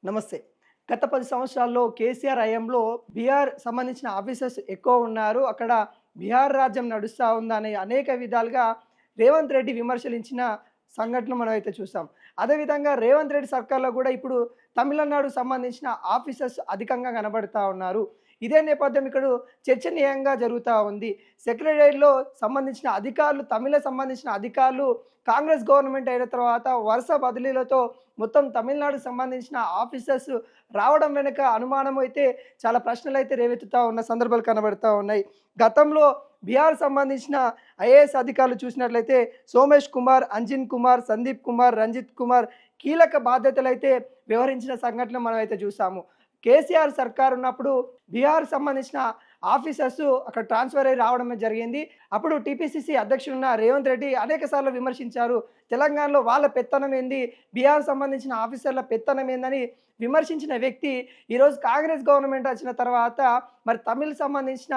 నమస్తే. గత 10 సంవత్సరాల్లో కేసీఆర్ హయాంలో బీహార్ సంబంధించిన ఆఫీసర్స్ ఎక్కువ ఉన్నారు. అక్కడ బీహార్ రాజ్యం నడుస్తా ఉందనే అనేక విధాలుగా రేవంత్ రెడ్డి విమర్శలించిన సంఘటనలు మనమైతే చూసాం. అదేవిధంగా రేవంత్ రెడ్డి సర్కార్‌లో కూడా ఇప్పుడు తమిళనాడు సంబంధించిన ఆఫీసర్స్ అధికంగా కనబడతా ఉన్నారు. ఇదే నేపథ్యం ఇక్కడ చర్చనీయంగా జరుగుతా ఉంది. సెక్రటేరియట్‌లో సంబంధించిన అధికారులు సంబంధించిన అధికారులు కాంగ్రెస్ గవర్నమెంట్ అయిన తర్వాత వరుస బదిలీలతో మొత్తం తమిళనాడుకు సంబంధించిన ఆఫీసర్స్ రావడం వెనుక అనుమానం అయితే చాలా ప్రశ్నలైతే రేవెత్తుతా ఉన్న సందర్భాలు కనబడతా ఉన్నాయి. గతంలో బీహార్ సంబంధించిన ఐఏఎస్ అధికారులు చూసినట్లయితే సోమేష్ కుమార్, అంజిన్ కుమార్, సందీప్ కుమార్, రంజిత్ కుమార్ కీలక బాధ్యతలైతే వ్యవహరించిన సంఘటన మనమైతే చూసాము. కేసీఆర్ సర్కార్ ఉన్నప్పుడు బీహార్ సంబంధించిన ఆఫీసర్స్ అక్కడ ట్రాన్స్ఫర్ అయ్యి రావడం జరిగింది. అప్పుడు టీపీసీసీ అధ్యక్షుడున్న రేవంత్ రెడ్డి అనేక సార్లు విమర్శించారు. తెలంగాణలో వాళ్ళ పెత్తనం ఏంది, బీహార్ సంబంధించిన ఆఫీసర్ల పెత్తనం ఏందని విమర్శించిన వ్యక్తి ఈరోజు కాంగ్రెస్ గవర్నమెంట్ వచ్చిన తర్వాత మరి తమిళ్ సంబంధించిన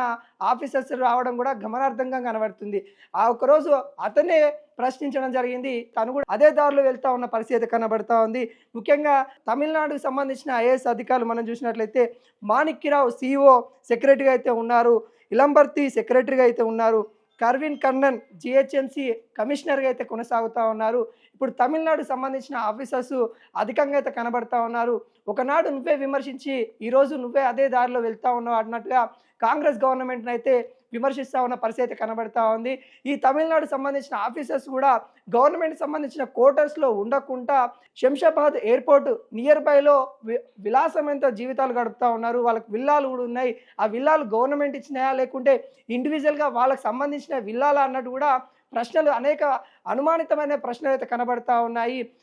ఆఫీసర్స్ రావడం కూడా గమనార్థంగా కనబడుతుంది. ఆ ఒక్కరోజు అతనే ప్రశ్నించడం జరిగింది. తను కూడా అదే దారిలో వెళ్తా ఉన్న పరిస్థితి కనబడతా ఉంది. ముఖ్యంగా తమిళనాడుకు సంబంధించిన ఐఏఎస్ అధికారులు మనం చూసినట్లయితే మాణిక్యరావు సిఇఓ సెక్రటరీగా అయితే ఉన్నారు. ఇలంబర్తి సెక్రటరీగా అయితే ఉన్నారు. కర్విన్ కన్నన్ జిహెచ్ఎంసీ కమిషనర్గా అయితే కొనసాగుతూ ఉన్నారు. ఇప్పుడు తమిళనాడుకు సంబంధించిన ఆఫీసర్స్ అధికంగా అయితే కనబడతా ఉన్నారు. ఒకనాడు నువ్వే విమర్శించి ఈరోజు నువ్వే అదే దారిలో వెళ్తా ఉన్నావు అన్నట్టుగా కాంగ్రెస్ గవర్నమెంట్ని అయితే విమర్శిస్తూ ఉన్న పరిస్థితి కనబడతా ఉంది. ఈ తమిళనాడు సంబంధించిన ఆఫీసర్స్ కూడా గవర్నమెంట్ సంబంధించిన క్వార్టర్స్లో ఉండకుండా శంషాబాద్ ఎయిర్పోర్ట్ నియర్ బైలో విలాసమైన జీవితాలు గడుపుతూ ఉన్నారు. వాళ్ళకి విల్లాలు కూడా ఉన్నాయి. ఆ విల్లాలు గవర్నమెంట్ ఇచ్చినాయా లేకుంటే ఇండివిజువల్గా వాళ్ళకి సంబంధించిన విల్లాలా అన్నట్టు కూడా ప్రశ్నలు అనేక అనుమానితమైన ప్రశ్నలు అయితే కనబడతా ఉన్నాయి.